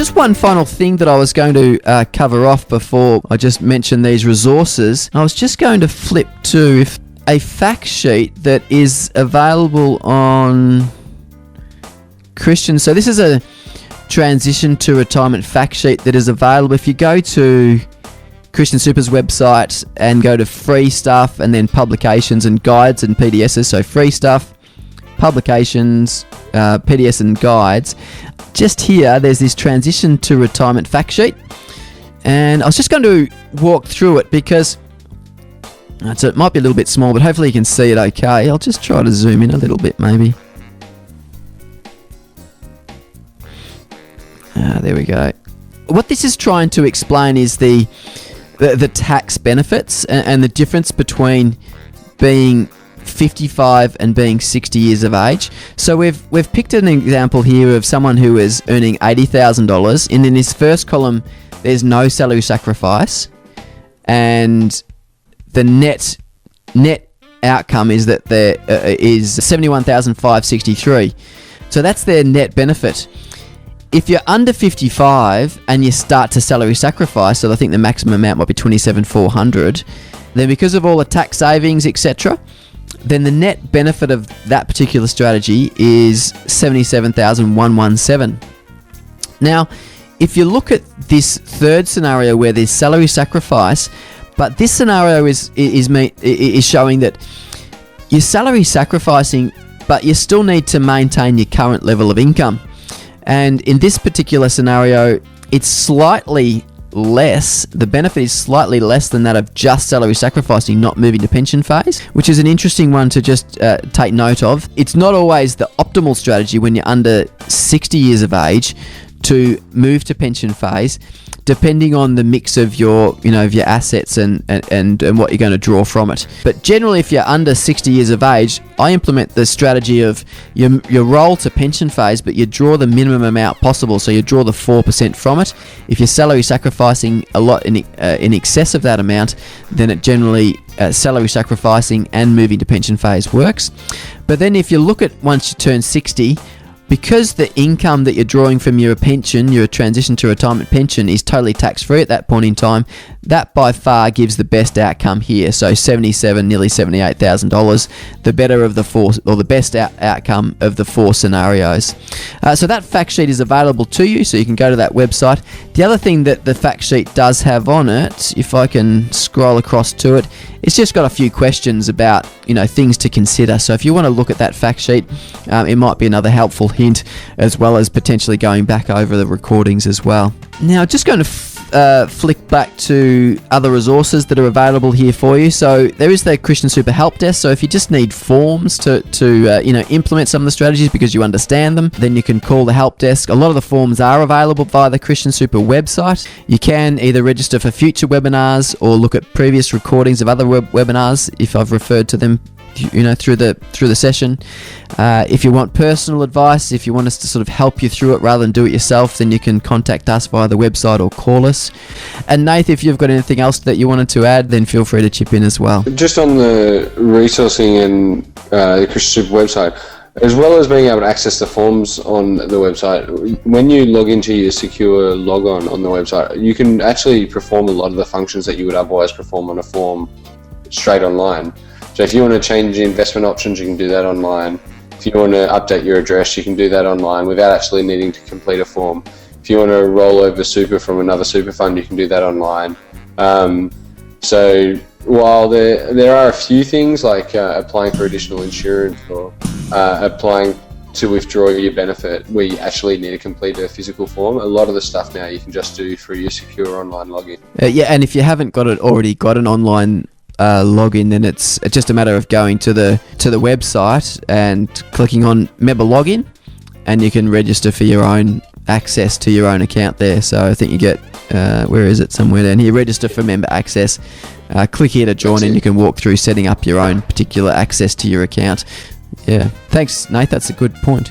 just one final thing that I was going to cover off before I just mentioned these resources. I was just going to flip to a fact sheet that is available on Christian. So this is a transition to retirement fact sheet that is available. If you go to Christian Super's website and go to free stuff and then publications and guides and PDSs, so free stuff, publications, PDS and guides, just here there's this transition to retirement fact sheet, and I was just going to walk through it because so it might be a little bit small, but hopefully you can see it okay. I'll just try to zoom in a little bit maybe. There we go. What this is trying to explain is the tax benefits and the difference between being 55 and being 60 years of age. So we've picked an example here of someone who is earning $80,000, and in this first column there's no salary sacrifice, and the net outcome is that there is $71,563. So that's their net benefit. If you're under 55 and you start to salary sacrifice, so I think the maximum amount might be $27,400, then because of all the tax savings, etc., then the net benefit of that particular strategy is $77,117. Now, if you look at this third scenario where there's salary sacrifice, but this scenario is showing that you're salary sacrificing, but you still need to maintain your current level of income. And in this particular scenario, it's slightly less, the benefit is slightly less than that of just salary sacrificing, not moving to pension phase, which is an interesting one to just take note of. It's not always the optimal strategy when you're under 60 years of age to move to pension phase, depending on the mix of your assets and what you're going to draw from it. But generally, if you're under 60 years of age, I implement the strategy of you roll to pension phase, but you draw the minimum amount possible. So you draw the 4% from it. If you're salary sacrificing a lot in excess of that amount, then it generally salary sacrificing and moving to pension phase works. But then if you look at once you turn 60, because the income that you're drawing from your pension, your transition to retirement pension, is totally tax-free at that point in time, that by far gives the best outcome here. So $77,000, nearly $78,000, the better of the four, or the best outcome of the four scenarios. So that fact sheet is available to you, so you can go to that website. The other thing that the fact sheet does have on it, if I can scroll across to it, it's just got a few questions about things to consider. So if you want to look at that fact sheet, it might be another helpful hint, as well as potentially going back over the recordings as well. Now, just going to flick back to other resources that are available here for you. So there is the Christian Super Help Desk. So if you just need forms to implement some of the strategies because you understand them, then you can call the help desk. A lot of the forms are available via the Christian Super website. You can either register for future webinars or look at previous recordings of other webinars if I've referred to them through the session. If you want personal advice, if you want us to sort of help you through it rather than do it yourself, then you can contact us via the website or call us. And Nath, if you've got anything else that you wanted to add, then feel free to chip in as well. Just on the resourcing and the Christian Super website, as well as being able to access the forms on the website, when you log into your secure logon on the website, you can actually perform a lot of the functions that you would otherwise perform on a form straight online. So if you want to change the investment options, you can do that online. If you want to update your address, you can do that online without actually needing to complete a form. If you want to roll over super from another super fund, you can do that online. So while there are a few things like applying for additional insurance or applying to withdraw your benefit, where you actually need to complete a physical form, a lot of the stuff now you can just do through your secure online login. And if you haven't already got an online login, then it's just a matter of going to the website and clicking on member login, and you can register for your own access to your own account there. So I think you get where is it, somewhere down here, register for member access, click here to join, and you can walk through setting up your own particular access to your account. Thanks Nate, that's a good point.